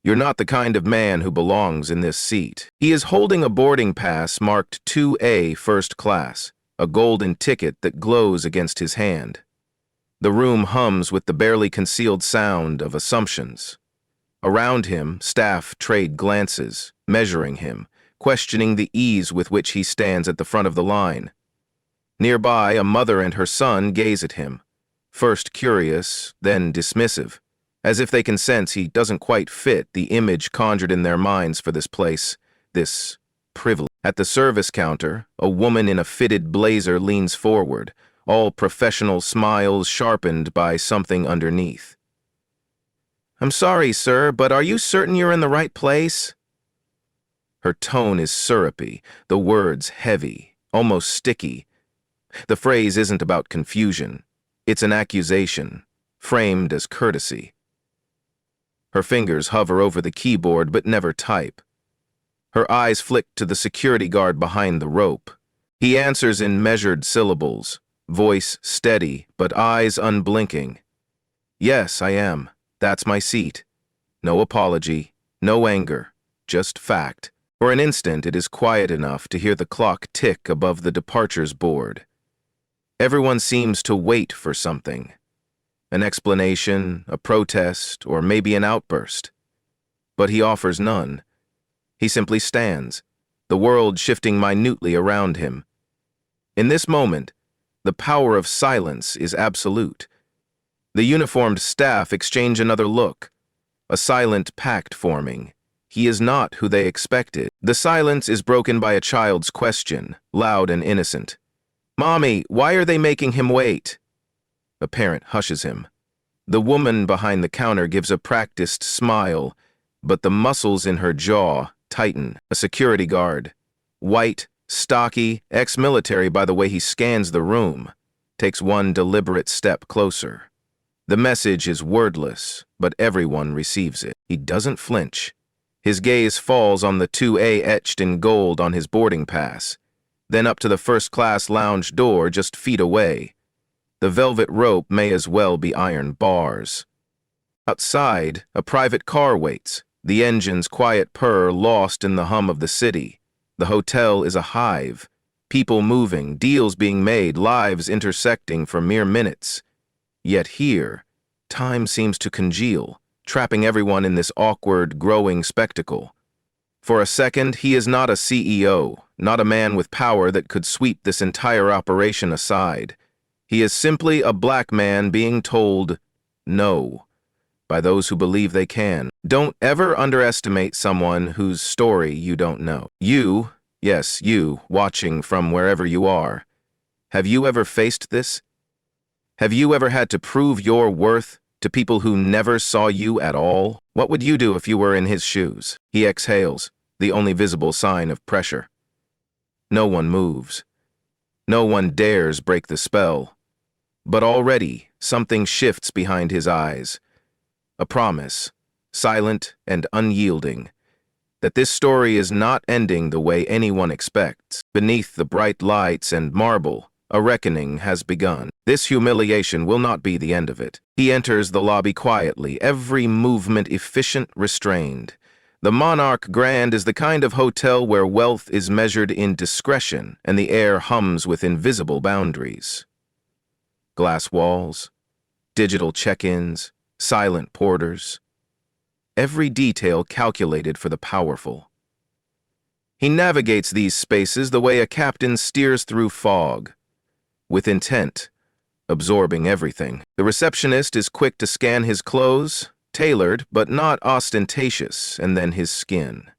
You're not the kind of man who belongs in this seat. He is holding a boarding pass marked 2A First Class, a golden ticket that glows against his hand. The room hums with the barely concealed sound of assumptions. Around him, staff trade glances, measuring him, questioning the ease with which he stands at the front of the line. Nearby, a mother and her son gaze at him, first curious, then dismissive, as if they can sense he doesn't quite fit the image conjured in their minds for this place, this privilege. At the service counter, a woman in a fitted blazer leans forward, all professional smiles sharpened by something underneath. "I'm sorry, sir, but are you certain you're in the right place?" Her tone is syrupy, the words heavy, almost sticky. The phrase isn't about confusion. It's an accusation, framed as courtesy. Her fingers hover over the keyboard but never type. Her eyes flick to the security guard behind the rope. He answers in measured syllables, voice steady but eyes unblinking. "Yes, I am. That's my seat." No apology, no anger, just fact. For an instant, it is quiet enough to hear the clock tick above the departures board. Everyone seems to wait for something. An explanation, a protest, or maybe an outburst. But he offers none. He simply stands, the world shifting minutely around him. In this moment, the power of silence is absolute. The uniformed staff exchange another look, a silent pact forming. He is not who they expected. The silence is broken by a child's question, loud and innocent. "Mommy, why are they making him wait?" A parent hushes him. The woman behind the counter gives a practiced smile, but the muscles in her jaw tighten. A security guard, white, stocky, ex-military by the way he scans the room, takes one deliberate step closer. The message is wordless, but everyone receives it. He doesn't flinch. His gaze falls on the 2A etched in gold on his boarding pass, then up to the first-class lounge door just feet away. The velvet rope may as well be iron bars. Outside, a private car waits, the engine's quiet purr lost in the hum of the city. The hotel is a hive, people moving, deals being made, lives intersecting for mere minutes. Yet here, time seems to congeal, trapping everyone in this awkward, growing spectacle. For a second, he is not a CEO, not a man with power that could sweep this entire operation aside. He is simply a black man being told no by those who believe they can. Don't ever underestimate someone whose story you don't know. You, yes, you, watching from wherever you are. Have you ever faced this? Have you ever had to prove your worth to people who never saw you at all? What would you do if you were in his shoes? He exhales, the only visible sign of pressure. No one moves. No one dares break the spell. But already, something shifts behind his eyes. A promise, silent and unyielding, that this story is not ending the way anyone expects. Beneath the bright lights and marble, a reckoning has begun. This humiliation will not be the end of it. He enters the lobby quietly, every movement efficient, restrained. The Monarch Grand is the kind of hotel where wealth is measured in discretion and the air hums with invisible boundaries. Glass walls, digital check-ins, silent porters. Every detail calculated for the powerful. He navigates these spaces the way a captain steers through fog, with intent, absorbing everything. The receptionist is quick to scan his clothes, tailored but not ostentatious, and then his skin.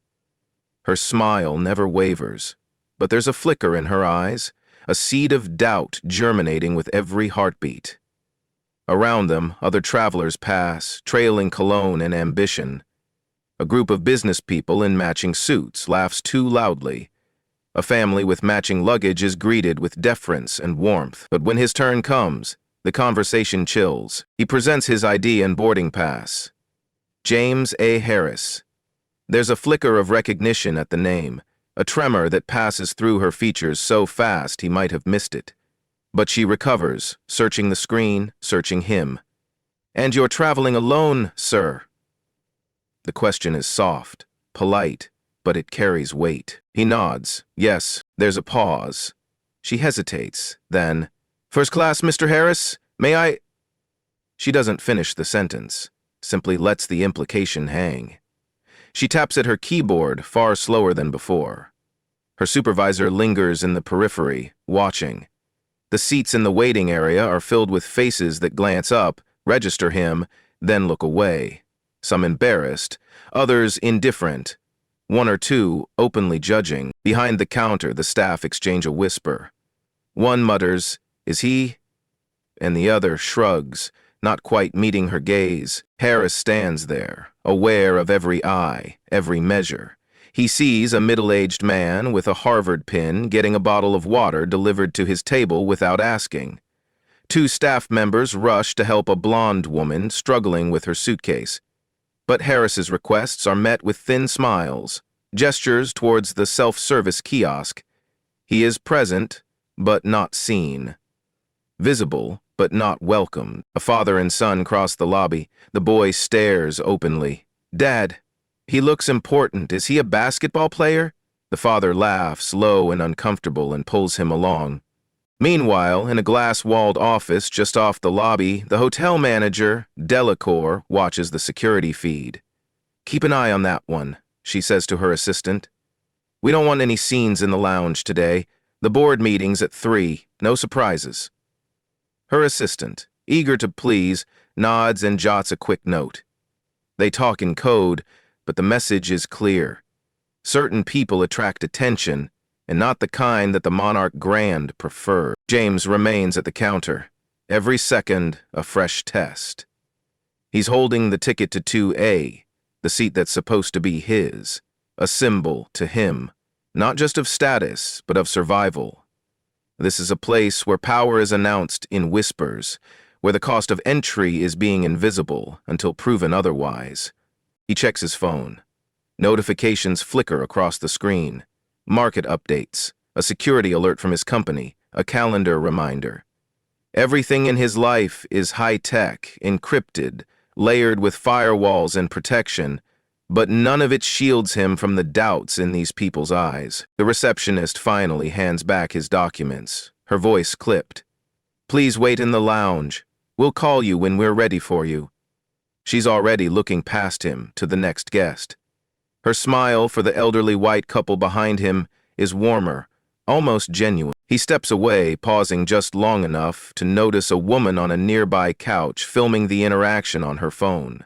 Her smile never wavers, but there's a flicker in her eyes, a seed of doubt germinating with every heartbeat. Around them, other travelers pass, trailing cologne and ambition. A group of business people in matching suits laughs too loudly. A family with matching luggage is greeted with deference and warmth. But when his turn comes, the conversation chills. He presents his ID and boarding pass. James A. Harris. There's a flicker of recognition at the name, a tremor that passes through her features so fast he might have missed it. But she recovers, searching the screen, searching him. "And you're traveling alone, sir?" The question is soft, polite, but it carries weight. He nods. Yes, there's a pause. She hesitates. Then, "First class, Mr. Harris? May I—" She doesn't finish the sentence, simply lets the implication hang. She taps at her keyboard far slower than before. Her supervisor lingers in the periphery, watching. The seats in the waiting area are filled with faces that glance up, register him, then look away. Some embarrassed, others indifferent, one or two openly judging. Behind the counter, the staff exchange a whisper. One mutters, "Is he?" and the other shrugs, not quite meeting her gaze. Harris stands there, aware of every eye, every measure. He sees a middle-aged man with a Harvard pin getting a bottle of water delivered to his table without asking. Two staff members rush to help a blonde woman struggling with her suitcase. But Harris's requests are met with thin smiles, gestures towards the self-service kiosk. He is present, but not seen. Visible, but not welcomed. A father and son cross the lobby. The boy stares openly. "Dad, he looks important. Is he a basketball player?" The father laughs, low and uncomfortable, and pulls him along. Meanwhile, in a glass-walled office just off the lobby, the hotel manager, Delacour, watches the security feed. "Keep an eye on that one," she says to her assistant. "We don't want any scenes in the lounge today. The board meeting's at 3. No surprises." Her assistant, eager to please, nods and jots a quick note. They talk in code, but the message is clear. Certain people attract attention, and not the kind that the Monarch Grand prefer. James remains at the counter. Every second, a fresh test. He's holding the ticket to 2A, the seat that's supposed to be his, a symbol to him, not just of status, but of survival. This is a place where power is announced in whispers, where the cost of entry is being invisible until proven otherwise. He checks his phone. Notifications flicker across the screen. Market updates, a security alert from his company, a calendar reminder. Everything in his life is high-tech, encrypted, layered with firewalls and protection, but none of it shields him from the doubts in these people's eyes. The receptionist finally hands back his documents, her voice clipped. "Please wait in the lounge. We'll call you when we're ready for you." She's already looking past him to the next guest. Her smile for the elderly white couple behind him is warmer, almost genuine. He steps away, pausing just long enough to notice a woman on a nearby couch filming the interaction on her phone.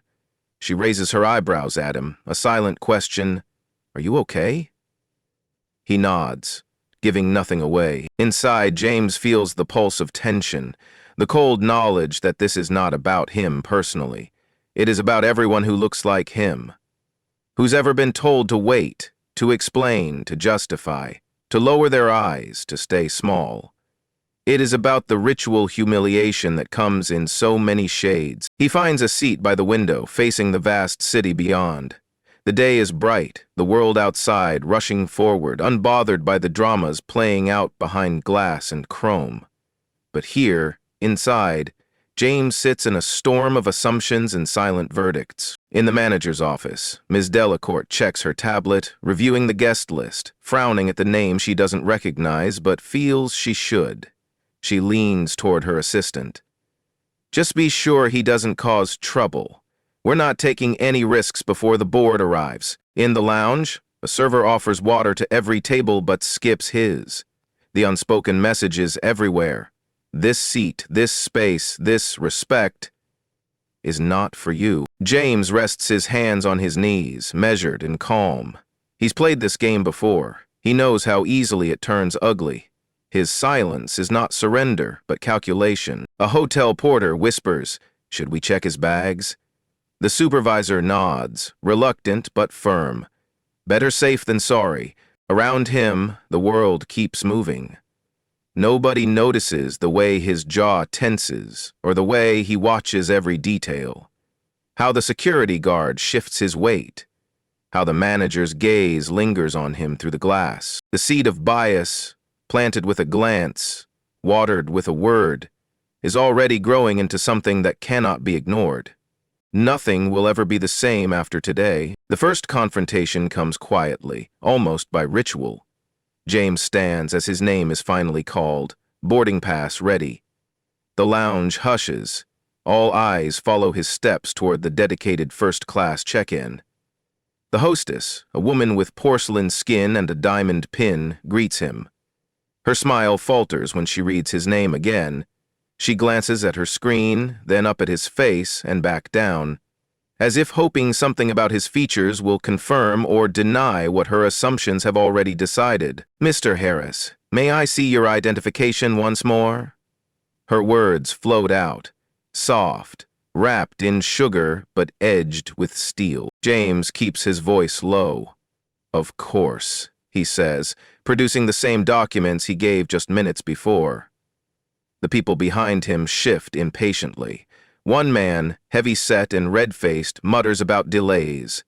She raises her eyebrows at him, a silent question, "Are you okay?" He nods, giving nothing away. Inside, James feels the pulse of tension, the cold knowledge that this is not about him personally. It is about everyone who looks like him, who's ever been told to wait, to explain, to justify, to lower their eyes, to stay small. It is about the ritual humiliation that comes in so many shades. He finds a seat by the window, facing the vast city beyond. The day is bright, the world outside rushing forward, unbothered by the dramas playing out behind glass and chrome. But here, inside, James sits in a storm of assumptions and silent verdicts. In the manager's office, Ms. Delacour checks her tablet, reviewing the guest list, frowning at the name she doesn't recognize but feels she should. She leans toward her assistant. "Just be sure he doesn't cause trouble. We're not taking any risks before the board arrives." In the lounge, a server offers water to every table but skips his. The unspoken message is everywhere. This seat, this space, this respect is not for you. James rests his hands on his knees, measured and calm. He's played this game before. He knows how easily it turns ugly. His silence is not surrender, but calculation. A hotel porter whispers, "Should we check his bags?" The supervisor nods, reluctant but firm. Better safe than sorry. Around him, the world keeps moving. Nobody notices the way his jaw tenses, or the way he watches every detail. How the security guard shifts his weight. How the manager's gaze lingers on him through the glass. The seed of bias, planted with a glance, watered with a word, is already growing into something that cannot be ignored. Nothing will ever be the same after today. The first confrontation comes quietly, almost by ritual. James stands as his name is finally called, boarding pass ready. The lounge hushes. All eyes follow his steps toward the dedicated first-class check-in. The hostess, a woman with porcelain skin and a diamond pin, greets him. Her smile falters when she reads his name again. She glances at her screen, then up at his face and back down, as if hoping something about his features will confirm or deny what her assumptions have already decided. "Mr. Harris, may I see your identification once more?" Her words float out, soft, wrapped in sugar but edged with steel. James keeps his voice low. "Of course," he says, producing the same documents he gave just minutes before. The people behind him shift impatiently. One man, heavy-set and red-faced, mutters about delays.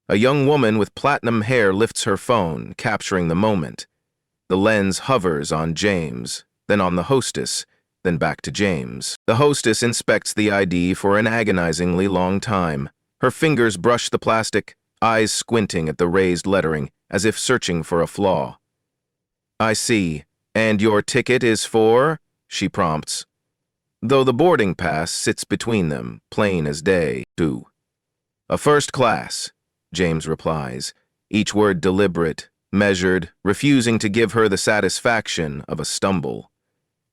A young woman with platinum hair lifts her phone, capturing the moment. The lens hovers on James, then on the hostess, then back to James. The hostess inspects the ID for an agonizingly long time. Her fingers brush the plastic, eyes squinting at the raised lettering, as if searching for a flaw. "I see. And your ticket is for?" she prompts, though the boarding pass sits between them, plain as day. "2. A first class," James replies, each word deliberate, measured, refusing to give her the satisfaction of a stumble.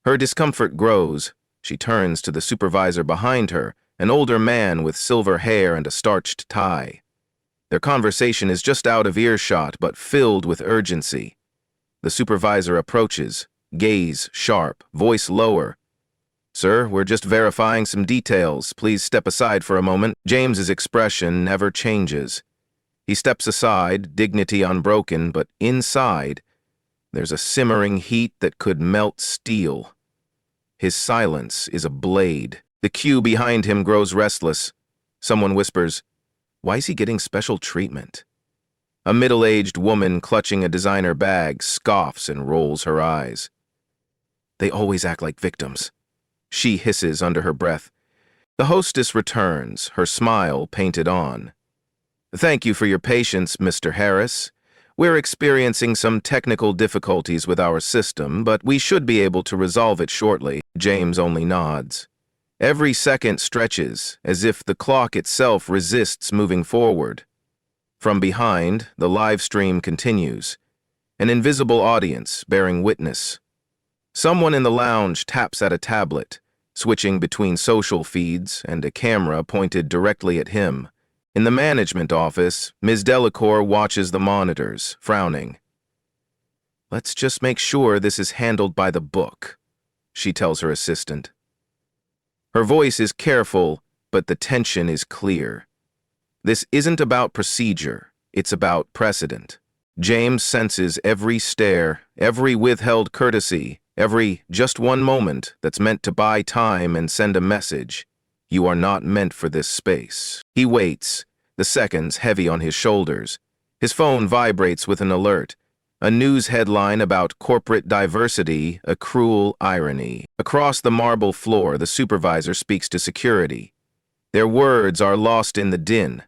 Her discomfort grows. She turns to the supervisor behind her, an older man with silver hair and a starched tie. Their conversation is just out of earshot but filled with urgency. The supervisor approaches, gaze sharp, voice lower. "Sir, we're just verifying some details. Please step aside for a moment." James's expression never changes. He steps aside, dignity unbroken, but inside, there's a simmering heat that could melt steel. His silence is a blade. The queue behind him grows restless. Someone whispers, "Why is he getting special treatment?" A middle-aged woman clutching a designer bag scoffs and rolls her eyes. "They always act like victims," she hisses under her breath. The hostess returns, her smile painted on. "Thank you for your patience, Mr. Harris. We're experiencing some technical difficulties with our system, but we should be able to resolve it shortly." James only nods. Every second stretches, as if the clock itself resists moving forward. From behind, the live stream continues, an invisible audience bearing witness. Someone in the lounge taps at a tablet, switching between social feeds and a camera pointed directly at him. In the management office, Ms. Delacour watches the monitors, frowning. "Let's just make sure this is handled by the book," she tells her assistant. Her voice is careful, but the tension is clear. This isn't about procedure, it's about precedent. James senses every stare, every withheld courtesy, every just one moment that's meant to buy time and send a message. You are not meant for this space. He waits, the seconds heavy on his shoulders. His phone vibrates with an alert. A news headline about corporate diversity, a cruel irony. Across the marble floor, the supervisor speaks to security. Their words are lost in the din,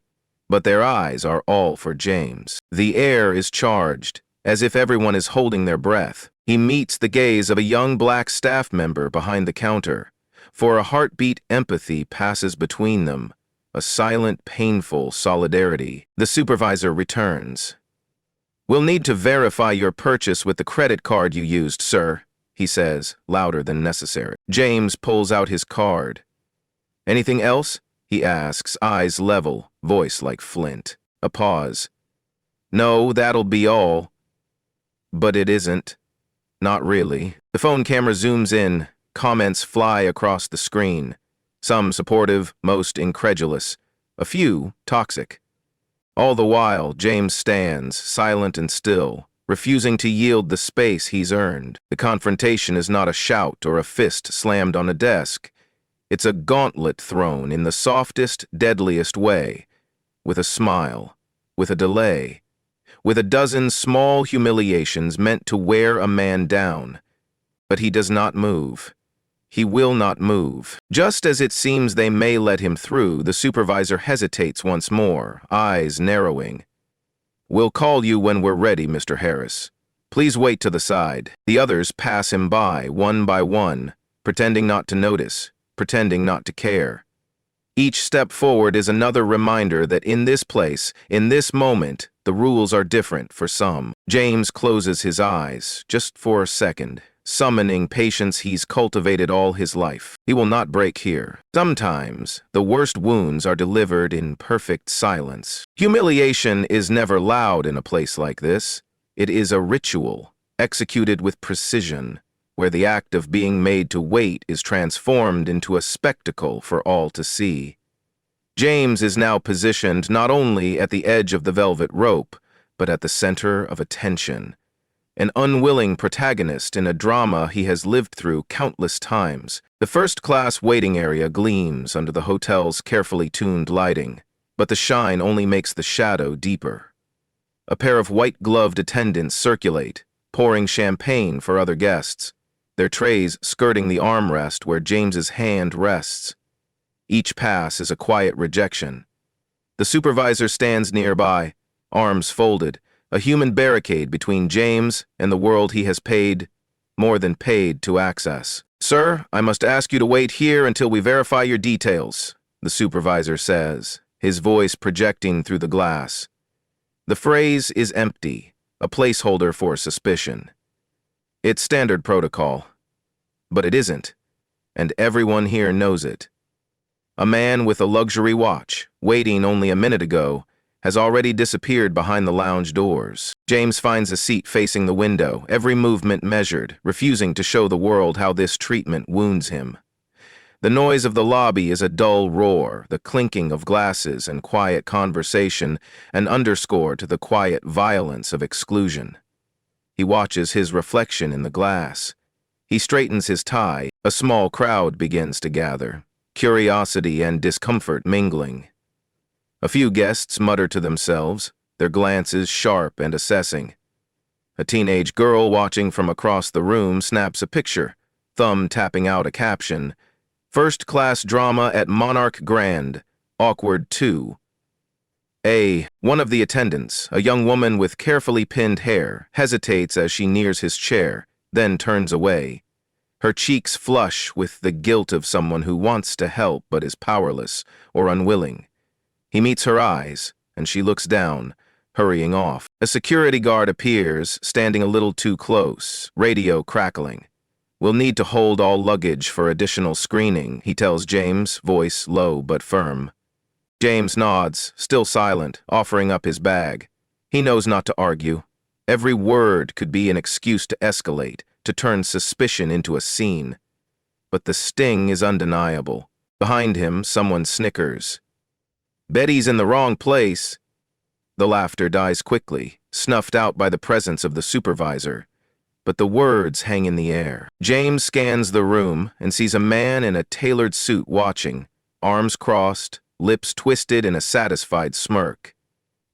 but their eyes are all for James. The air is charged, as if everyone is holding their breath. He meets the gaze of a young black staff member behind the counter. For a heartbeat empathy passes between them, a silent, painful solidarity. The supervisor returns. "We'll need to verify your purchase with the credit card you used, sir," he says, louder than necessary. James pulls out his card. "Anything else?" he asks, eyes level, voice like flint. A pause. "No, that'll be all." But it isn't. Not really. The phone camera zooms in. Comments fly across the screen. Some supportive, most incredulous. A few toxic. All the while, James stands, silent and still, refusing to yield the space he's earned. The confrontation is not a shout or a fist slammed on a desk. It's a gauntlet thrown in the softest, deadliest way, with a smile, with a delay, with a dozen small humiliations meant to wear a man down. But he does not move. He will not move. Just as it seems they may let him through, the supervisor hesitates once more, eyes narrowing. "We'll call you when we're ready, Mr. Harris. Please wait to the side." The others pass him by one, pretending not to notice, pretending not to care. Each step forward is another reminder that in this place, in this moment, the rules are different for some. James closes his eyes, just for a second, summoning patience he's cultivated all his life. He will not break here. Sometimes, the worst wounds are delivered in perfect silence. Humiliation is never loud in a place like this. It is a ritual, executed with precision, where the act of being made to wait is transformed into a spectacle for all to see. James is now positioned not only at the edge of the velvet rope, but at the center of attention. An unwilling protagonist in a drama he has lived through countless times. The first-class waiting area gleams under the hotel's carefully tuned lighting, but the shine only makes the shadow deeper. A pair of white-gloved attendants circulate, pouring champagne for other guests, their trays skirting the armrest where James's hand rests. Each pass is a quiet rejection. The supervisor stands nearby, arms folded, a human barricade between James and the world he has paid, more than paid, to access. "Sir, I must ask you to wait here until we verify your details," the supervisor says, his voice projecting through the glass. The phrase is empty, a placeholder for suspicion. It's standard protocol. But it isn't, and everyone here knows it. A man with a luxury watch, waiting only a minute ago, has already disappeared behind the lounge doors. James finds a seat facing the window, every movement measured, refusing to show the world how this treatment wounds him. The noise of the lobby is a dull roar, the clinking of glasses and quiet conversation, an underscore to the quiet violence of exclusion. He watches his reflection in the glass. He straightens his tie. A small crowd begins to gather, curiosity and discomfort mingling. A few guests mutter to themselves, their glances sharp and assessing. A teenage girl watching from across the room snaps a picture, thumb tapping out a caption, "First-class drama at Monarch Grand, awkward 2. One of the attendants, a young woman with carefully pinned hair, hesitates as she nears his chair, then turns away. Her cheeks flush with the guilt of someone who wants to help but is powerless or unwilling. He meets her eyes, and she looks down, hurrying off. A security guard appears, standing a little too close, radio crackling. "We'll need to hold all luggage for additional screening," he tells James, voice low but firm. James nods, still silent, offering up his bag. He knows not to argue. Every word could be an excuse to escalate, to turn suspicion into a scene. But the sting is undeniable. Behind him, someone snickers. "Betty's in the wrong place." The laughter dies quickly, snuffed out by the presence of the supervisor. But the words hang in the air. James scans the room and sees a man in a tailored suit watching, arms crossed, lips twisted in a satisfied smirk.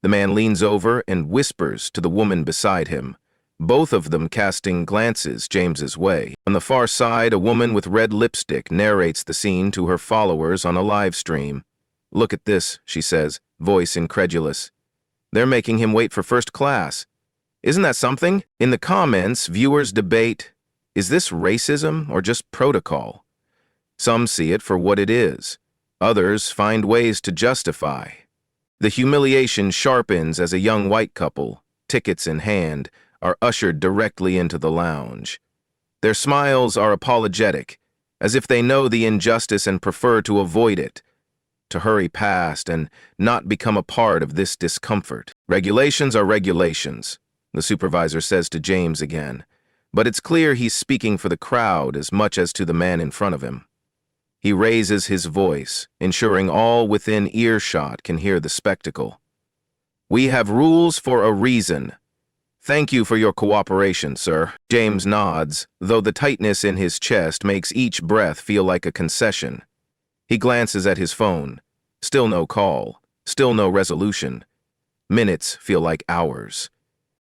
The man leans over and whispers to the woman beside him, both of them casting glances James's way. On the far side, a woman with red lipstick narrates the scene to her followers on a live stream. "Look at this," she says, voice incredulous. "They're making him wait for first class. Isn't that something?" In the comments, viewers debate, is this racism or just protocol? Some see it for what it is. Others find ways to justify. The humiliation sharpens as a young white couple, tickets in hand, are ushered directly into the lounge. Their smiles are apologetic, as if they know the injustice and prefer to avoid it, to hurry past and not become a part of this discomfort. "Regulations are regulations," the supervisor says to James again, but it's clear he's speaking for the crowd as much as to the man in front of him. He raises his voice, ensuring all within earshot can hear the spectacle. "We have rules for a reason. Thank you for your cooperation, sir." James nods, though the tightness in his chest makes each breath feel like a concession. He glances at his phone. Still no call. Still no resolution. Minutes feel like hours.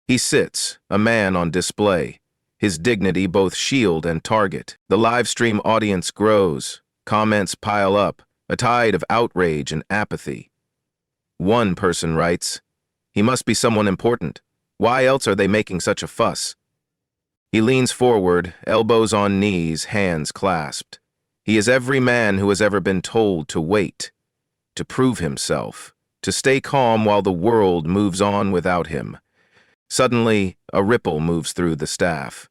He sits, a man on display, his dignity both shield and target. The live stream audience grows. Comments pile up, a tide of outrage and apathy. One person writes, "He must be someone important. Why else are they making such a fuss?" He leans forward, elbows on knees, hands clasped. He is every man who has ever been told to wait, to prove himself, to stay calm while the world moves on without him. Suddenly, a ripple moves through the staff.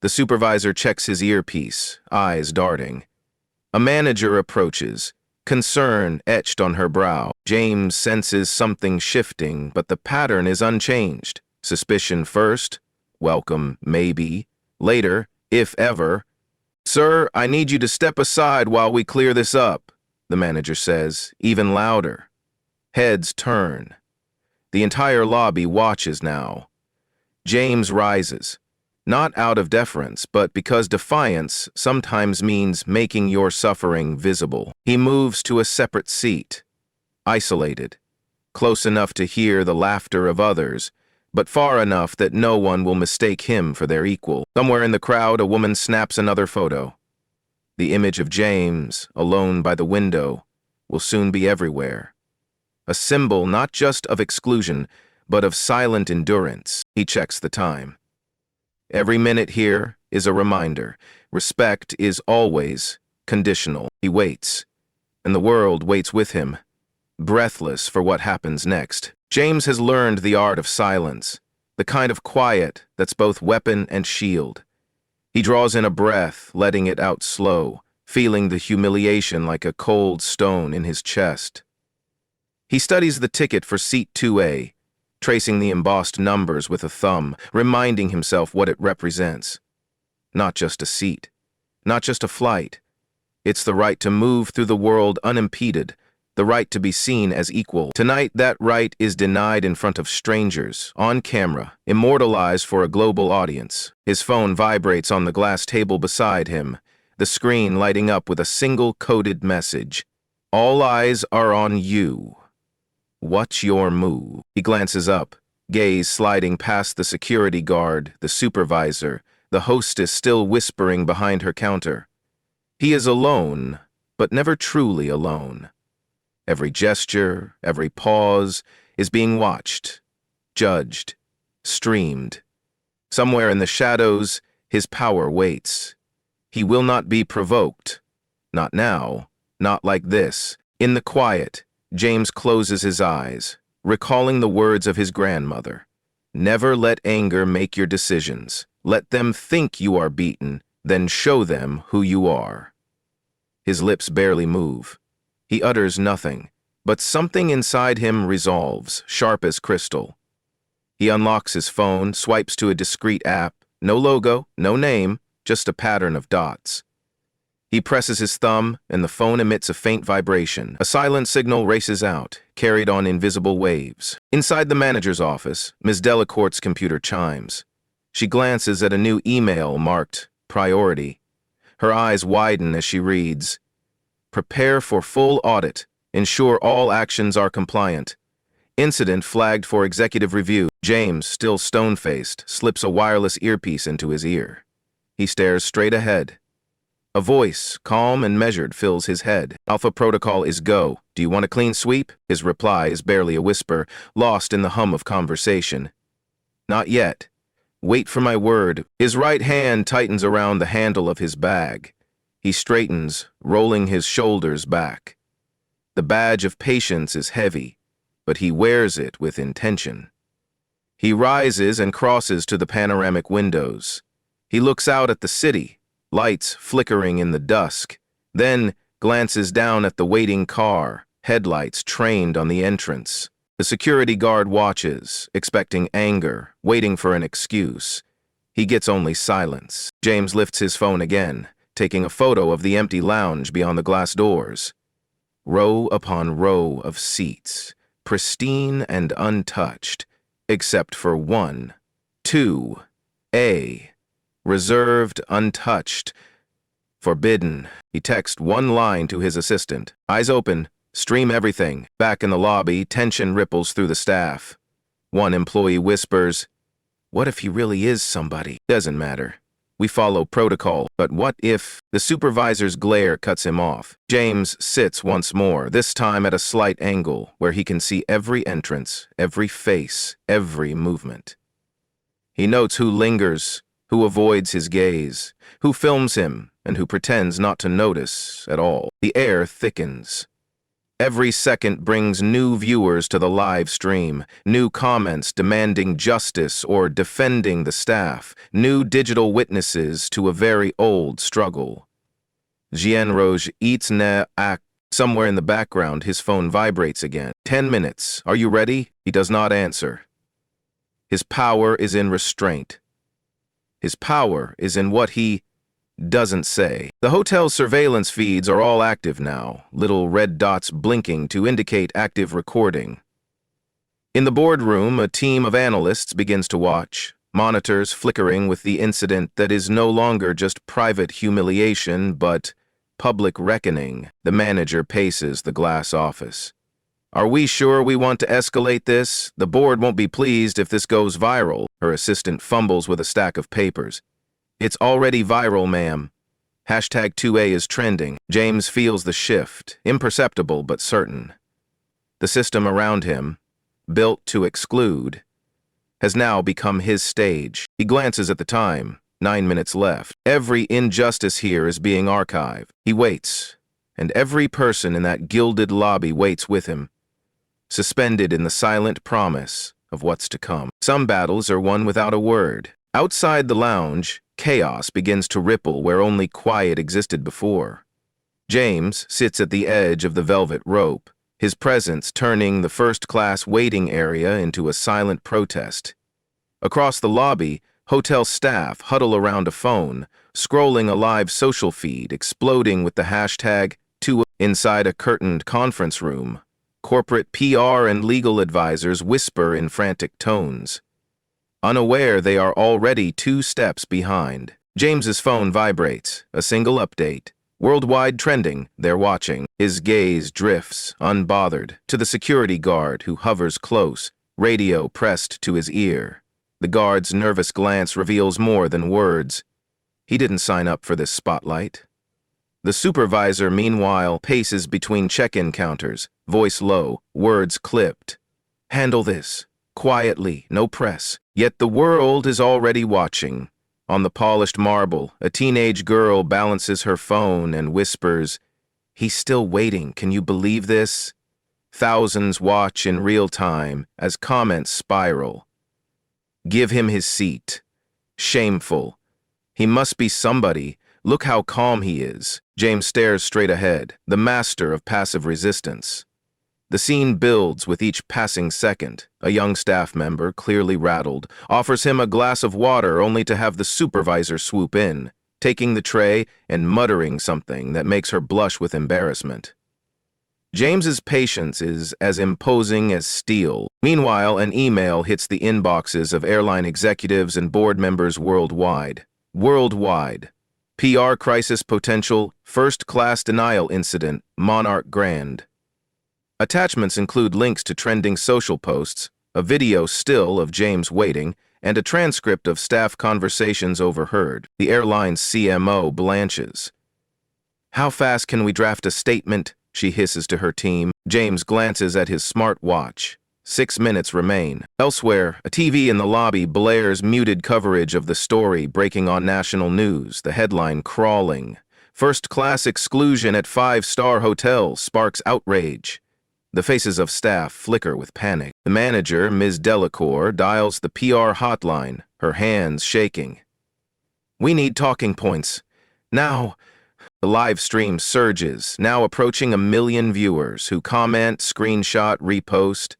The supervisor checks his earpiece, eyes darting. A manager approaches, concern etched on her brow. James senses something shifting, but the pattern is unchanged. Suspicion first, welcome maybe, later, if ever. "Sir, I need you to step aside while we clear this up," the manager says, even louder. Heads turn. The entire lobby watches now. James rises, not out of deference, but because defiance sometimes means making your suffering visible. He moves to a separate seat, isolated, close enough to hear the laughter of others, but far enough that no one will mistake him for their equal. Somewhere in the crowd, a woman snaps another photo. The image of James, alone by the window, will soon be everywhere. A symbol not just of exclusion, but of silent endurance. He checks the time. Every minute here is a reminder. Respect is always conditional. He waits, and the world waits with him, breathless for what happens next. James has learned the art of silence, the kind of quiet that's both weapon and shield. He draws in a breath, letting it out slow, feeling the humiliation like a cold stone in his chest. He studies the ticket for seat 2A, tracing the embossed numbers with a thumb, reminding himself what it represents. Not just a seat, not just a flight. It's the right to move through the world unimpeded, the right to be seen as equal. Tonight, that right is denied in front of strangers, on camera, immortalized for a global audience. His phone vibrates on the glass table beside him, the screen lighting up with a single coded message. "All eyes are on you. What's your move?" He glances up, gaze sliding past the security guard, the supervisor, the hostess still whispering behind her counter. He is alone, but never truly alone. Every gesture, every pause is being watched, judged, streamed. Somewhere in the shadows, his power waits. He will not be provoked. Not now, not like this. In the quiet, James closes his eyes, recalling the words of his grandmother. "Never let anger make your decisions. Let them think you are beaten, then show them who you are." His lips barely move. He utters nothing, but something inside him resolves, sharp as crystal. He unlocks his phone, swipes to a discreet app. No logo, no name, just a pattern of dots. He presses his thumb, and the phone emits a faint vibration. A silent signal races out, carried on invisible waves. Inside the manager's office, Ms. Delacourte's computer chimes. She glances at a new email marked Priority. Her eyes widen as she reads, "Prepare for full audit. Ensure all actions are compliant. Incident flagged for executive review." James, still stone-faced, slips a wireless earpiece into his ear. He stares straight ahead. A voice, calm and measured, fills his head. "Alpha protocol is go. Do you want a clean sweep?" His reply is barely a whisper, lost in the hum of conversation. "Not yet. Wait for my word." His right hand tightens around the handle of his bag. He straightens, rolling his shoulders back. The badge of patience is heavy, but he wears it with intention. He rises and crosses to the panoramic windows. He looks out at the city, lights flickering in the dusk, then glances down at the waiting car, headlights trained on the entrance. The security guard watches, expecting anger, waiting for an excuse. He gets only silence. James lifts his phone again, taking a photo of the empty lounge beyond the glass doors. Row upon row of seats, pristine and untouched, except for 1, 2A, reserved, untouched, forbidden. He texts one line to his assistant. Eyes open, stream everything. Back in the lobby, tension ripples through the staff. One employee whispers, What if he really is somebody? Doesn't matter. We follow protocol, but what if? The supervisor's glare cuts him off. James sits once more, this time at a slight angle, where he can see every entrance, every face, every movement. He notes who lingers, who avoids his gaze, who films him, and who pretends not to notice at all. The air thickens. Every second brings new viewers to the live stream, new comments demanding justice or defending the staff, new digital witnesses to a very old struggle. Jean Roge eats ne ak. Somewhere in the background, his phone vibrates again. 10 minutes. Are you ready? He does not answer. His power is in restraint. His power is in what he doesn't say. The hotel's surveillance feeds are all active now, little red dots blinking to indicate active recording. In the boardroom, a team of analysts begins to watch, monitors flickering with the incident that is no longer just private humiliation, but public reckoning. The manager paces the glass office. Are we sure we want to escalate this? The board won't be pleased if this goes viral. Her assistant fumbles with a stack of papers. It's already viral, ma'am. Hashtag 2A is trending. James feels the shift, imperceptible but certain. The system around him, built to exclude, has now become his stage. He glances at the time. 9 minutes left. Every injustice here is being archived. He waits, and every person in that gilded lobby waits with him, suspended in the silent promise of what's to come. Some battles are won without a word. Outside the lounge, chaos begins to ripple where only quiet existed before. James sits at the edge of the velvet rope, his presence turning the first-class waiting area into a silent protest. Across the lobby, hotel staff huddle around a phone, scrolling a live social feed, exploding with the hashtag 2. Inside a curtained conference room, corporate PR and legal advisors whisper in frantic tones, unaware they are already 2 steps behind. James's phone vibrates, a single update. Worldwide trending, they're watching. His gaze drifts, unbothered, to the security guard who hovers close, radio pressed to his ear. The guard's nervous glance reveals more than words. He didn't sign up for this spotlight. The supervisor, meanwhile, paces between check-in counters, voice low, words clipped. Handle this. Quietly, no press. Yet the world is already watching. On the polished marble, a teenage girl balances her phone and whispers, "He's still waiting, can you believe this?" Thousands watch in real time as comments spiral. Give him his seat. Shameful. He must be somebody. Look how calm he is. James stares straight ahead, the master of passive resistance. The scene builds with each passing second. A young staff member, clearly rattled, offers him a glass of water only to have the supervisor swoop in, taking the tray and muttering something that makes her blush with embarrassment. James's patience is as imposing as steel. Meanwhile, an email hits the inboxes of airline executives and board members worldwide. PR crisis potential, first-class denial incident, Monarch Grand. Attachments include links to trending social posts, a video still of James waiting, and a transcript of staff conversations overheard. The airline's CMO blanches. How fast can we draft a statement? She hisses to her team. James glances at his smartwatch. 6 minutes remain. Elsewhere, a TV in the lobby blares muted coverage of the story breaking on national news, the headline crawling. First-class exclusion at 5-star hotel sparks outrage. The faces of staff flicker with panic. The manager, Ms. Delacour, dials the PR hotline, her hands shaking. We need talking points. Now. The live stream surges, now approaching 1 million viewers who comment, screenshot, repost.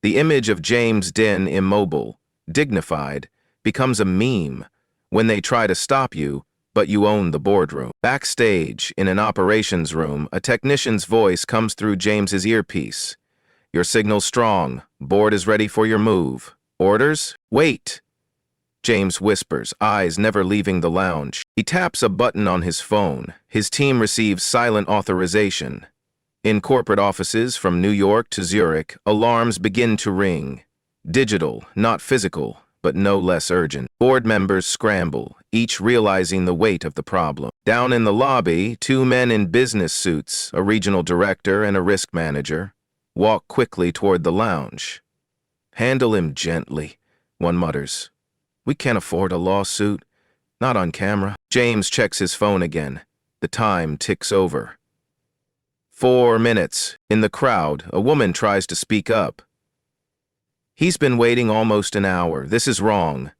The image of James Dean immobile, dignified, becomes a meme when they try to stop you, but you own the boardroom. Backstage, in an operations room, a technician's voice comes through James's earpiece. Your signal's strong. Board is ready for your move. Orders? Wait. James whispers, eyes never leaving the lounge. He taps a button on his phone. His team receives silent authorization. In corporate offices from New York to Zurich, alarms begin to ring. Digital, not physical, but no less urgent. Board members scramble, each realizing the weight of the problem. Down in the lobby, two men in business suits, a regional director and a risk manager, walk quickly toward the lounge. "Handle him gently," one mutters. "We can't afford a lawsuit. Not on camera." James checks his phone again. The time ticks over. 4 minutes. In the crowd, a woman tries to speak up. "He's been waiting almost an hour. This is wrong."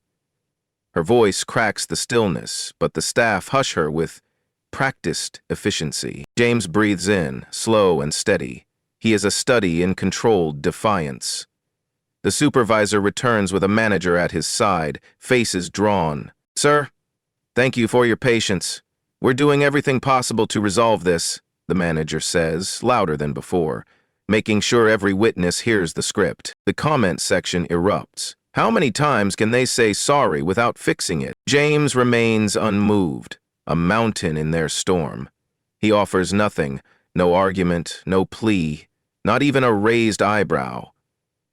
Her voice cracks the stillness, but the staff hush her with practiced efficiency. James breathes in, slow and steady. He is a study in controlled defiance. The supervisor returns with a manager at his side, faces drawn. "Sir, thank you for your patience. We're doing everything possible to resolve this," the manager says, louder than before, making sure every witness hears the script. The comment section erupts. How many times can they say sorry without fixing it? James remains unmoved, a mountain in their storm. He offers nothing, no argument, no plea, not even a raised eyebrow.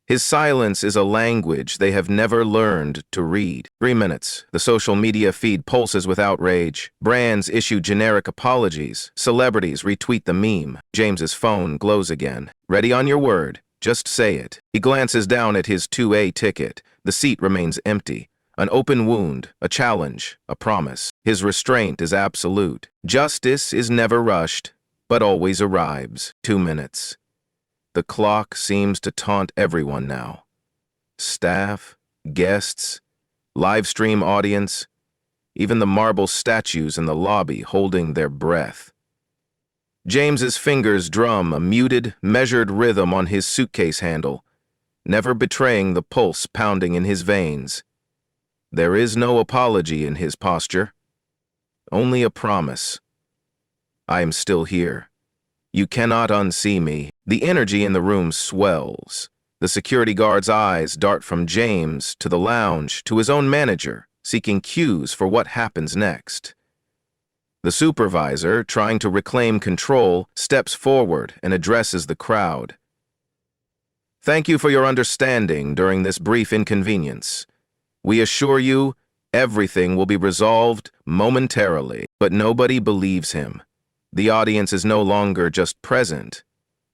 His silence is a language they have never learned to read. 3 minutes. The social media feed pulses with outrage. Brands issue generic apologies. Celebrities retweet the meme. James's phone glows again. "Ready on your word. Just say it." He glances down at his 2A ticket. The seat remains empty. An open wound, a challenge, a promise. His restraint is absolute. Justice is never rushed, but always arrives. 2 minutes. The clock seems to taunt everyone now. Staff, guests, live stream audience, even the marble statues in the lobby holding their breath. James's fingers drum a muted, measured rhythm on his suitcase handle, never betraying the pulse pounding in his veins. There is no apology in his posture, only a promise. "I am still here. You cannot unsee me." The energy in the room swells. The security guard's eyes dart from James to the lounge to his own manager, seeking cues for what happens next. The supervisor, trying to reclaim control, steps forward and addresses the crowd. "Thank you for your understanding during this brief inconvenience. We assure you everything will be resolved momentarily." But nobody believes him. The audience is no longer just present.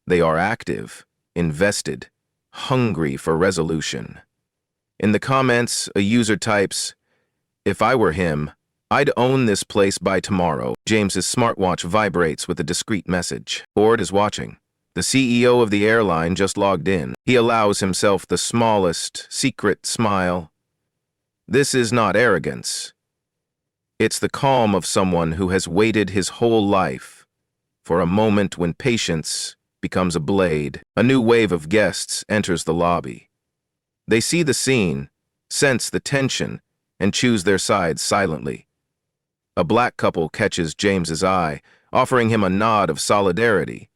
They are active, invested, hungry for resolution. In the comments, a user types, "If I were him, I'd own this place by tomorrow." James's smartwatch vibrates with a discreet message. Board is watching. The CEO of the airline just logged in. He allows himself the smallest, secret smile. This is not arrogance. It's the calm of someone who has waited his whole life for a moment when patience becomes a blade. A new wave of guests enters the lobby. They see the scene, sense the tension, and choose their sides silently. A black couple catches James's eye, offering him a nod of solidarity.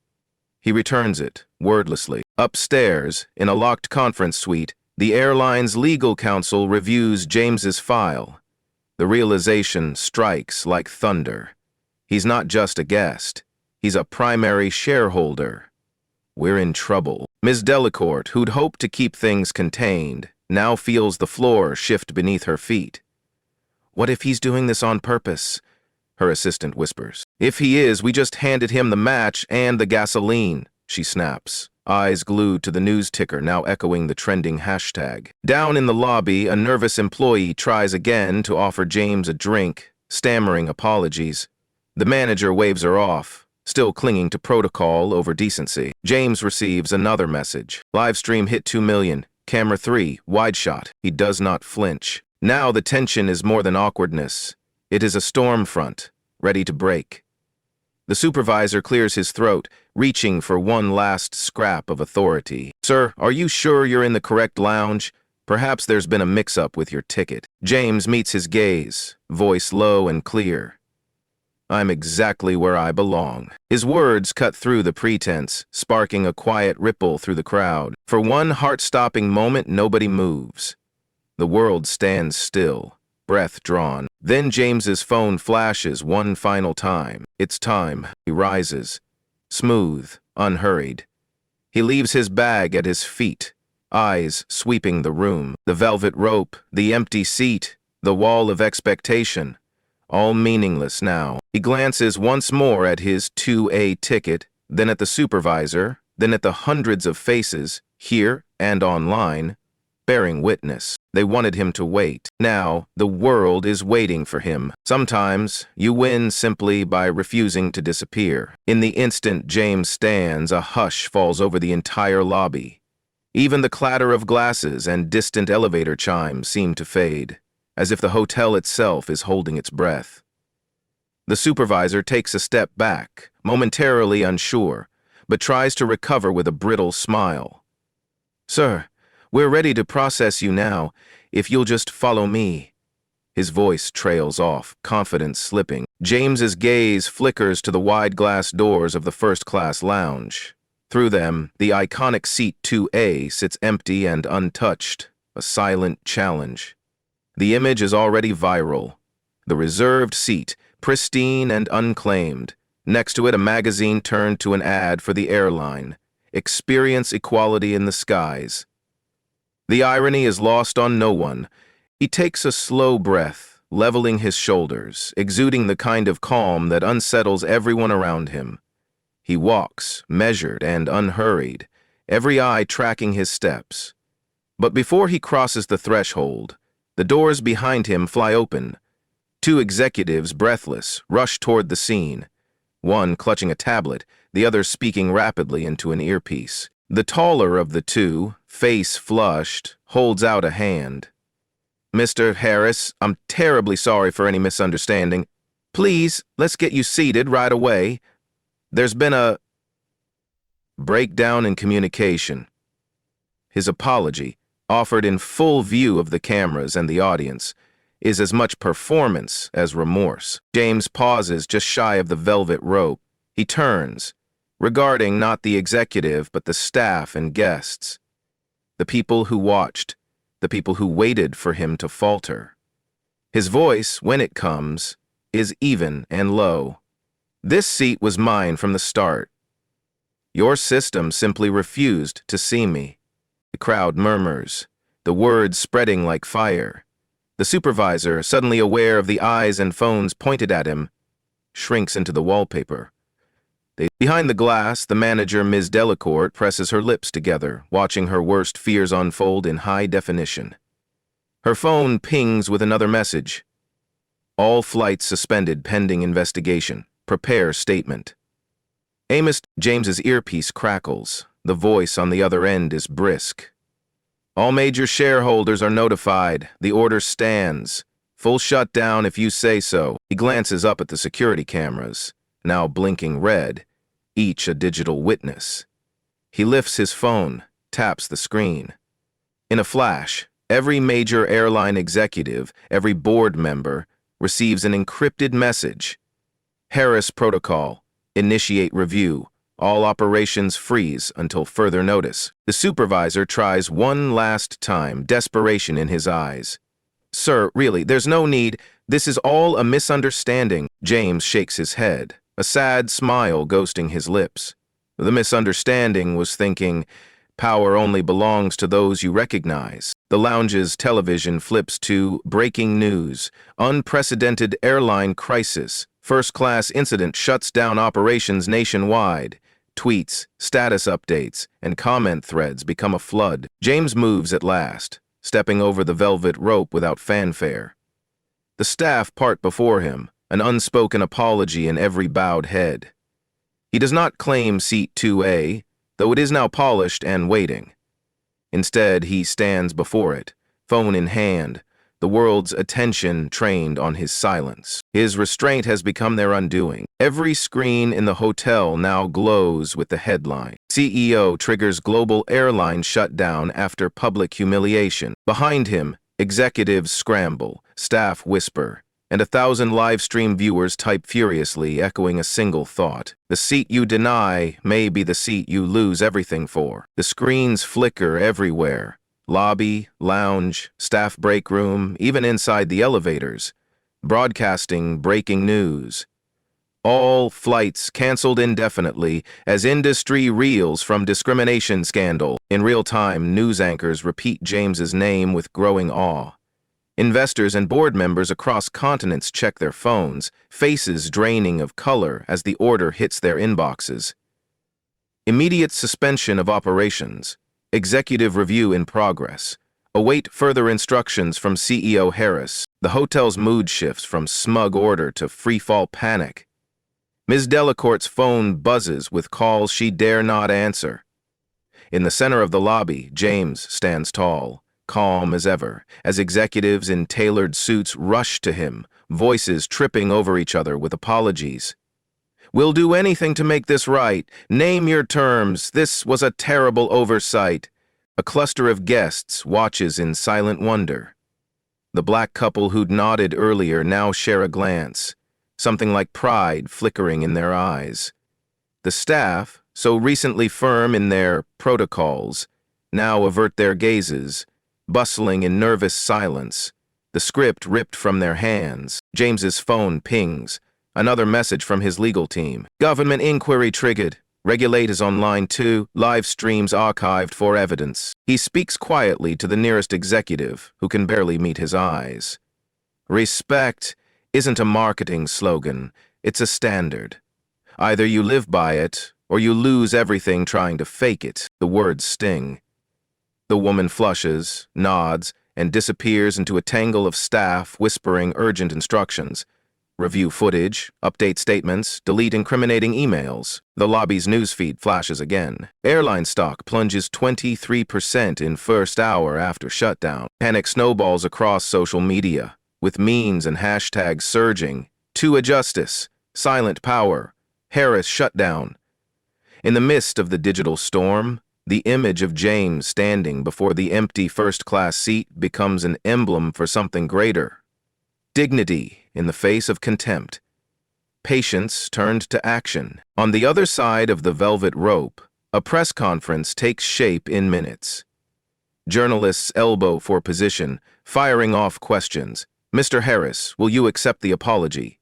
He returns it, wordlessly. Upstairs, in a locked conference suite, the airline's legal counsel reviews James's file. The realization strikes like thunder. He's not just a guest. He's a primary shareholder. We're in trouble. Ms. Delacourt, who'd hoped to keep things contained, now feels the floor shift beneath her feet. "What if he's doing this on purpose?" her assistant whispers. "If he is, we just handed him the match and the gasoline," she snaps, eyes glued to the news ticker now echoing the trending hashtag. Down in the lobby, a nervous employee tries again to offer James a drink, stammering apologies. The manager waves her off, still clinging to protocol over decency. James receives another message. Livestream hit 2 million. Camera 3, wide shot. He does not flinch. Now the tension is more than awkwardness. It is a storm front, ready to break. The supervisor clears his throat, reaching for one last scrap of authority. "Sir, are you sure you're in the correct lounge? Perhaps there's been a mix-up with your ticket." James meets his gaze, voice low and clear. "I'm exactly where I belong." His words cut through the pretense, sparking a quiet ripple through the crowd. For one heart-stopping moment, nobody moves. The world stands still, breath drawn. Then James's phone flashes one final time. It's time. He rises, smooth, unhurried. He leaves his bag at his feet, eyes sweeping the room. The velvet rope, the empty seat, the wall of expectation, all meaningless now. He glances once more at his 2A ticket, then at the supervisor, then at the hundreds of faces, here and online, bearing witness. They wanted him to wait. Now, the world is waiting for him. Sometimes, you win simply by refusing to disappear. In the instant James stands, a hush falls over the entire lobby. Even the clatter of glasses and distant elevator chimes seem to fade, as if the hotel itself is holding its breath. The supervisor takes a step back, momentarily unsure, but tries to recover with a brittle smile. "Sir, we're ready to process you now, if you'll just follow me." His voice trails off, confidence slipping. James's gaze flickers to the wide glass doors of the first-class lounge. Through them, the iconic seat 2A sits empty and untouched, a silent challenge. The image is already viral. The reserved seat, pristine and unclaimed. Next to it, a magazine turned to an ad for the airline. Experience equality in the skies. The irony is lost on no one. He takes a slow breath, leveling his shoulders, exuding the kind of calm that unsettles everyone around him. He walks, measured and unhurried, every eye tracking his steps. But before he crosses the threshold, the doors behind him fly open. Two executives, breathless, rush toward the scene, one clutching a tablet, the other speaking rapidly into an earpiece. The taller of the two, face flushed, holds out a hand. "Mr. Harris, I'm terribly sorry for any misunderstanding. Please, let's get you seated right away. There's been a breakdown in communication." His apology, offered in full view of the cameras and the audience, is as much performance as remorse. James pauses just shy of the velvet rope. He turns, regarding not the executive but the staff and guests. The people who watched, the people who waited for him to falter. His voice, when it comes, is even and low. "This seat was mine from the start. Your system simply refused to see me." The crowd murmurs, the words spreading like fire. The supervisor, suddenly aware of the eyes and phones pointed at him, shrinks into the wallpaper. Behind the glass, the manager, Ms. Delacourt, presses her lips together, watching her worst fears unfold in high definition. Her phone pings with another message. "All flights suspended pending investigation. Prepare statement." James's earpiece crackles. The voice on the other end is brisk. "All major shareholders are notified. The order stands. Full shutdown if you say so." He glances up at the security cameras, now blinking red, each a digital witness. He lifts his phone, taps the screen. In a flash, every major airline executive, every board member, receives an encrypted message. "Harris Protocol. Initiate review. All operations freeze until further notice." The supervisor tries one last time, desperation in his eyes. "Sir, really, there's no need. This is all a misunderstanding." James shakes his head, a sad smile ghosting his lips. The misunderstanding was thinking, power only belongs to those you recognize. The lounge's television flips to breaking news. Unprecedented airline crisis. First-class incident shuts down operations nationwide. Tweets, status updates, and comment threads become a flood. James moves at last, stepping over the velvet rope without fanfare. The staff part before him, an unspoken apology in every bowed head. He does not claim seat 2A, though it is now polished and waiting. Instead, he stands before it, phone in hand, the world's attention trained on his silence. His restraint has become their undoing. Every screen in the hotel now glows with the headline. CEO triggers global airline shutdown after public humiliation. Behind him, executives scramble, staff whisper, and 1,000 live stream viewers type furiously, echoing a single thought. The seat you deny may be the seat you lose everything for. The screens flicker everywhere. Lobby, lounge, staff break room, even inside the elevators, broadcasting breaking news. All flights canceled indefinitely as industry reels from discrimination scandal. In real time, news anchors repeat James's name with growing awe. Investors and board members across continents check their phones, faces draining of color as the order hits their inboxes. Immediate suspension of operations. Executive review in progress. Await further instructions from CEO Harris. The hotel's mood shifts from smug order to freefall panic. Ms. Delacourte's phone buzzes with calls she dare not answer. In the center of the lobby, James stands tall, calm as ever, as executives in tailored suits rush to him, voices tripping over each other with apologies. "We'll do anything to make this right. Name your terms. This was a terrible oversight." A cluster of guests watches in silent wonder. The black couple who'd nodded earlier now share a glance, something like pride flickering in their eyes. The staff, so recently firm in their protocols, now avert their gazes, bustling in nervous silence, the script ripped from their hands. James's phone pings. Another message from his legal team. "Government inquiry triggered. Regulate is on line 2, live streams archived for evidence." He speaks quietly to the nearest executive, who can barely meet his eyes. Respect isn't a marketing slogan, it's a standard. Either you live by it, or you lose everything trying to fake it. The words sting. The woman flushes, nods, and disappears into a tangle of staff whispering urgent instructions. Review footage, update statements, delete incriminating emails. The lobby's newsfeed flashes again. Airline stock plunges 23% in first hour after shutdown. Panic snowballs across social media, with memes and hashtags surging. "To a justice," "Silent power," "Harris shutdown." In the midst of the digital storm, the image of James standing before the empty first-class seat becomes an emblem for something greater. Dignity in the face of contempt. Patience turned to action. On the other side of the velvet rope, a press conference takes shape in minutes. Journalists elbow for position, firing off questions. "Mr. Harris, will you accept the apology?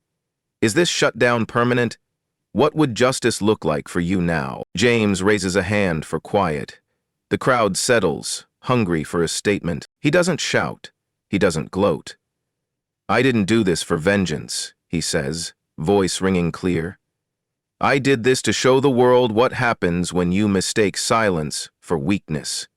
Is this shutdown permanent? What would justice look like for you now?" James raises a hand for quiet. The crowd settles, hungry for a statement. He doesn't shout. He doesn't gloat. "I didn't do this for vengeance," he says, voice ringing clear. "I did this to show the world what happens when you mistake silence for weakness.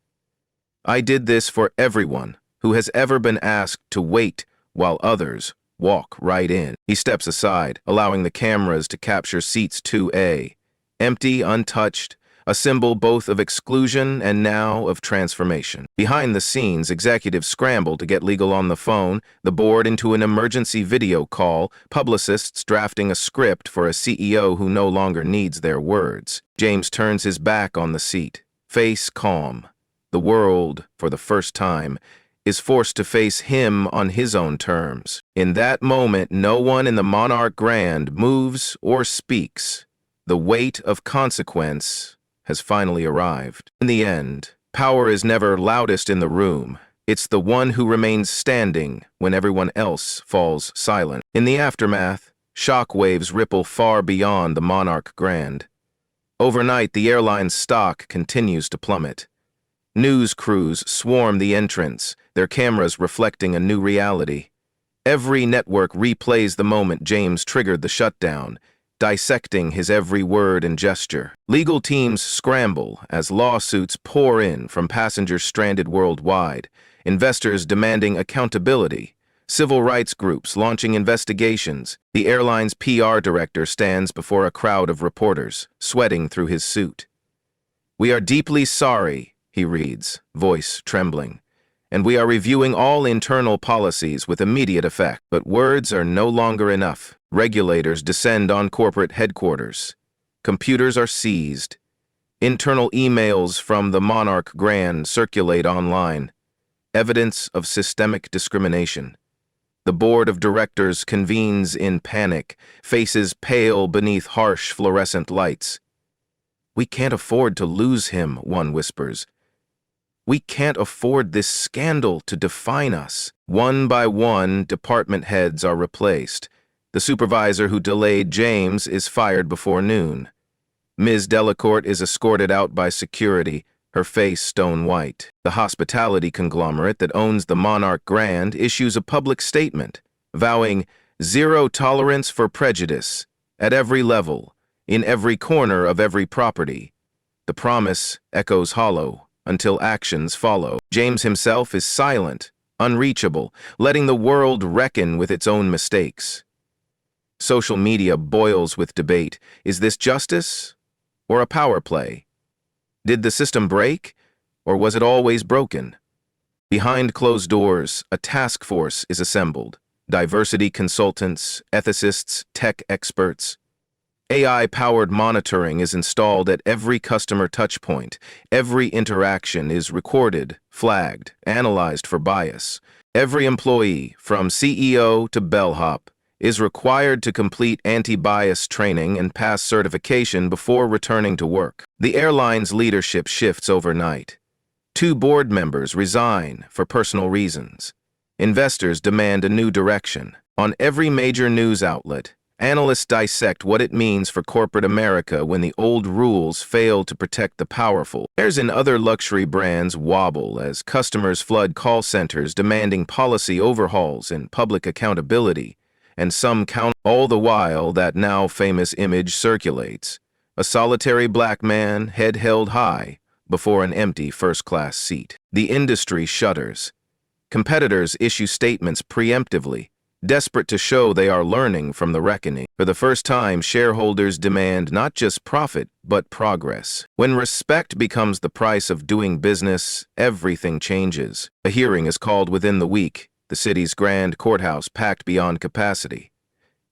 I did this for everyone who has ever been asked to wait while others walk right in." He steps aside, allowing the cameras to capture seats 2A, empty, untouched, a symbol both of exclusion and now of transformation. Behind the scenes, executives scramble to get legal on the phone, the board into an emergency video call, publicists drafting a script for a CEO who no longer needs their words. James turns his back on the seat, face calm. The world, for the first time, is forced to face him on his own terms. In that moment, no one in the Monarch Grand moves or speaks. The weight of consequence has finally arrived. In the end, power is never loudest in the room. It's the one who remains standing when everyone else falls silent. In the aftermath, shock waves ripple far beyond the Monarch Grand. Overnight, the airline's stock continues to plummet. News crews swarm the entrance, their cameras reflecting a new reality. Every network replays the moment James triggered the shutdown, dissecting his every word and gesture. Legal teams scramble as lawsuits pour in from passengers stranded worldwide, investors demanding accountability, civil rights groups launching investigations. The airline's PR director stands before a crowd of reporters, sweating through his suit. "We are deeply sorry," he reads, voice trembling, "and we are reviewing all internal policies with immediate effect." But words are no longer enough. Regulators descend on corporate headquarters. Computers are seized. Internal emails from the Monarch Grand circulate online. Evidence of systemic discrimination. The board of directors convenes in panic, faces pale beneath harsh fluorescent lights. "We can't afford to lose him," one whispers. "We can't afford this scandal to define us." One by one, department heads are replaced. The supervisor who delayed James is fired before noon. Ms. Delacourt is escorted out by security, her face stone white. The hospitality conglomerate that owns the Monarch Grand issues a public statement, vowing zero tolerance for prejudice at every level, in every corner of every property. The promise echoes hollow until actions follow. James himself is silent, unreachable, letting the world reckon with its own mistakes. Social media boils with debate. Is this justice or a power play? Did the system break, or was it always broken? Behind closed doors, a task force is assembled. Diversity consultants, ethicists, tech experts. AI-powered monitoring is installed at every customer touchpoint. Every interaction is recorded, flagged, analyzed for bias. Every employee, from CEO to bellhop, is required to complete anti-bias training and pass certification before returning to work. The airline's leadership shifts overnight. 2 board members resign for personal reasons. Investors demand a new direction. On every major news outlet, analysts dissect what it means for corporate America when the old rules fail to protect the powerful. Shares in other luxury brands wobble as customers flood call centers demanding policy overhauls and public accountability, and some count. All the while, that now famous image circulates: a solitary black man, head held high, before an empty first-class seat. The industry shudders. Competitors issue statements preemptively, desperate to show they are learning from the reckoning. For the first time, shareholders demand not just profit, but progress. When respect becomes the price of doing business, everything changes. A hearing is called within the week, the city's grand courthouse packed beyond capacity.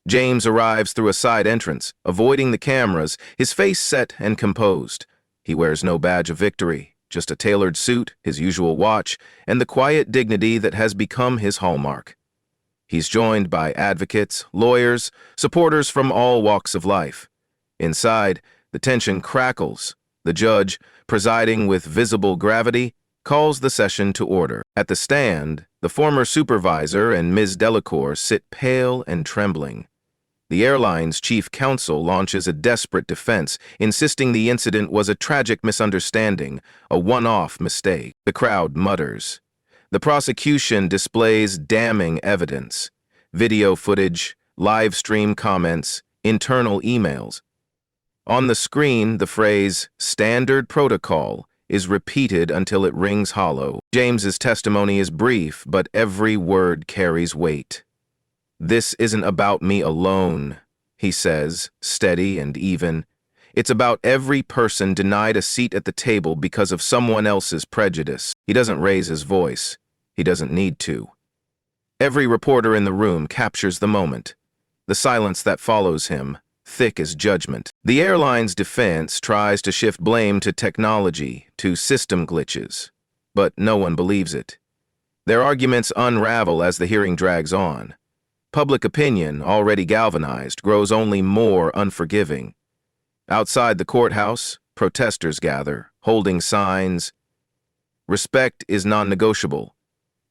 James arrives through a side entrance, avoiding the cameras, his face set and composed. He wears no badge of victory, just a tailored suit, his usual watch, and the quiet dignity that has become his hallmark. He's joined by advocates, lawyers, supporters from all walks of life. Inside, the tension crackles. The judge, presiding with visible gravity, calls the session to order. At the stand, the former supervisor and Ms. Delacourt sit pale and trembling. The airline's chief counsel launches a desperate defense, insisting the incident was a tragic misunderstanding, a one-off mistake. The crowd mutters. The prosecution displays damning evidence: video footage, live stream comments, internal emails. On the screen, the phrase "standard protocol" is repeated until it rings hollow. James's testimony is brief, but every word carries weight. "This isn't about me alone," he says, steady and even. "It's about every person denied a seat at the table because of someone else's prejudice." He doesn't raise his voice. He doesn't need to. Every reporter in the room captures the moment. The silence that follows him, thick as judgment. The airline's defense tries to shift blame to technology, to system glitches, but no one believes it. Their arguments unravel as the hearing drags on. Public opinion, already galvanized, grows only more unforgiving. Outside the courthouse, protesters gather, holding signs. "Respect is non-negotiable,"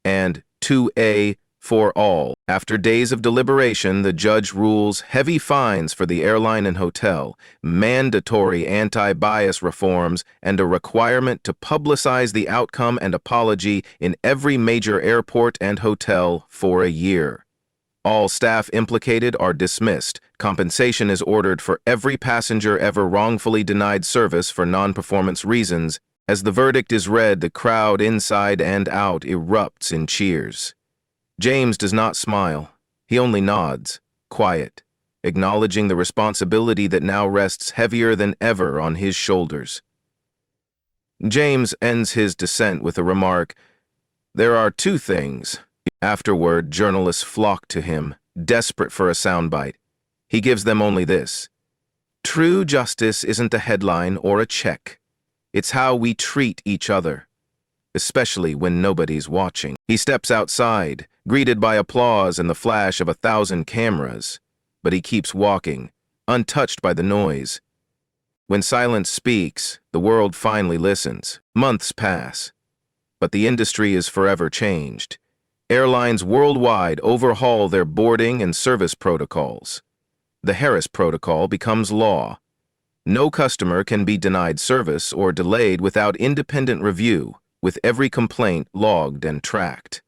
and 2A for all. After days of deliberation, the judge rules heavy fines for the airline and hotel, mandatory anti-bias reforms, and a requirement to publicize the outcome and apology in every major airport and hotel for a year. All staff implicated are dismissed. Compensation is ordered for every passenger ever wrongfully denied service for non-performance reasons. As the verdict is read, the crowd inside and out erupts in cheers. James does not smile. He only nods, quiet, acknowledging the responsibility that now rests heavier than ever on his shoulders. James ends his dissent with a remark, "There are 2 things." Afterward, journalists flock to him, desperate for a soundbite. He gives them only this: "True justice isn't a headline or a check. It's how we treat each other, especially when nobody's watching." He steps outside, greeted by applause and the flash of 1,000 cameras, but he keeps walking, untouched by the noise. When silence speaks, the world finally listens. Months pass, but the industry is forever changed. Airlines worldwide overhaul their boarding and service protocols. The Harris Protocol becomes law. No customer can be denied service or delayed without independent review, with every complaint logged and tracked.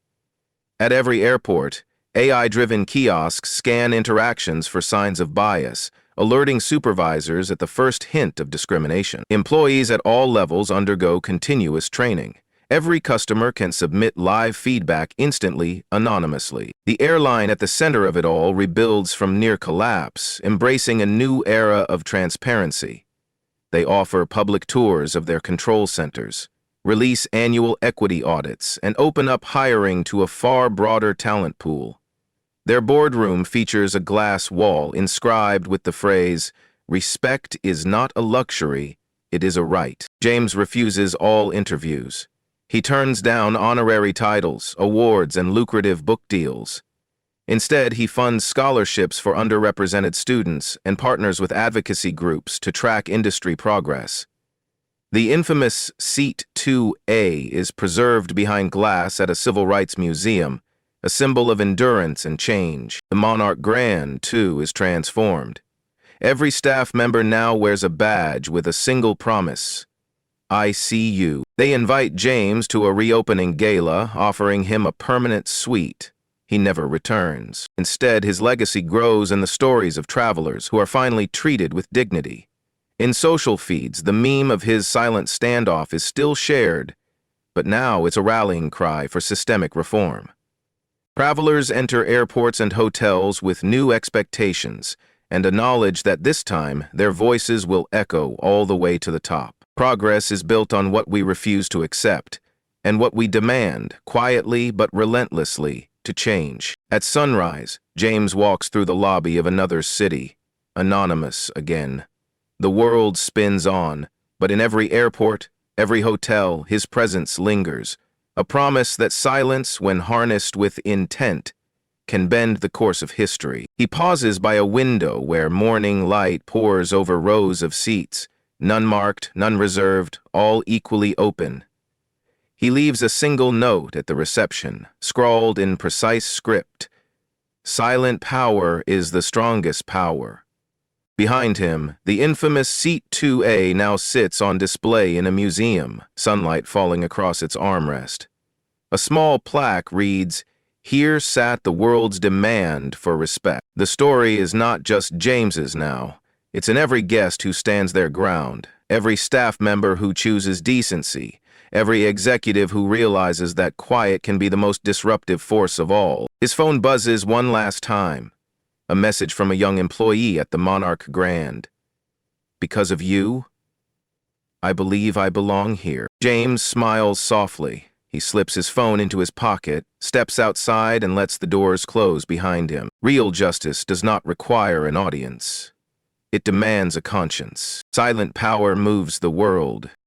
At every airport, AI-driven kiosks scan interactions for signs of bias, alerting supervisors at the first hint of discrimination. Employees at all levels undergo continuous training. Every customer can submit live feedback instantly, anonymously. The airline at the center of it all rebuilds from near collapse, embracing a new era of transparency. They offer public tours of their control centers, release annual equity audits, and open up hiring to a far broader talent pool. Their boardroom features a glass wall inscribed with the phrase, "Respect is not a luxury, it is a right." James refuses all interviews. He turns down honorary titles, awards, and lucrative book deals. Instead, he funds scholarships for underrepresented students and partners with advocacy groups to track industry progress. The infamous Seat 2A is preserved behind glass at a civil rights museum, a symbol of endurance and change. The Monarch Grand, too, is transformed. Every staff member now wears a badge with a single promise: I see you. They invite James to a reopening gala, offering him a permanent suite. He never returns. Instead, his legacy grows in the stories of travelers who are finally treated with dignity. In social feeds, the meme of his silent standoff is still shared, but now it's a rallying cry for systemic reform. Travelers enter airports and hotels with new expectations and a knowledge that this time their voices will echo all the way to the top. Progress is built on what we refuse to accept and what we demand, quietly but relentlessly, to change. At sunrise, James walks through the lobby of another city, anonymous again. The world spins on, but in every airport, every hotel, his presence lingers, a promise that silence, when harnessed with intent, can bend the course of history. He pauses by a window where morning light pours over rows of seats, none marked, none reserved, all equally open. He leaves a single note at the reception, scrawled in precise script: "Silent power is the strongest power." Behind him, the infamous Seat 2A now sits on display in a museum, sunlight falling across its armrest. A small plaque reads, "Here sat the world's demand for respect." The story is not just James's now. It's in every guest who stands their ground, every staff member who chooses decency, every executive who realizes that quiet can be the most disruptive force of all. His phone buzzes one last time. A message from a young employee at the Monarch Grand. "Because of you, I believe I belong here." James smiles softly. He slips his phone into his pocket, steps outside, and lets the doors close behind him. Real justice does not require an audience. It demands a conscience. Silent power moves the world.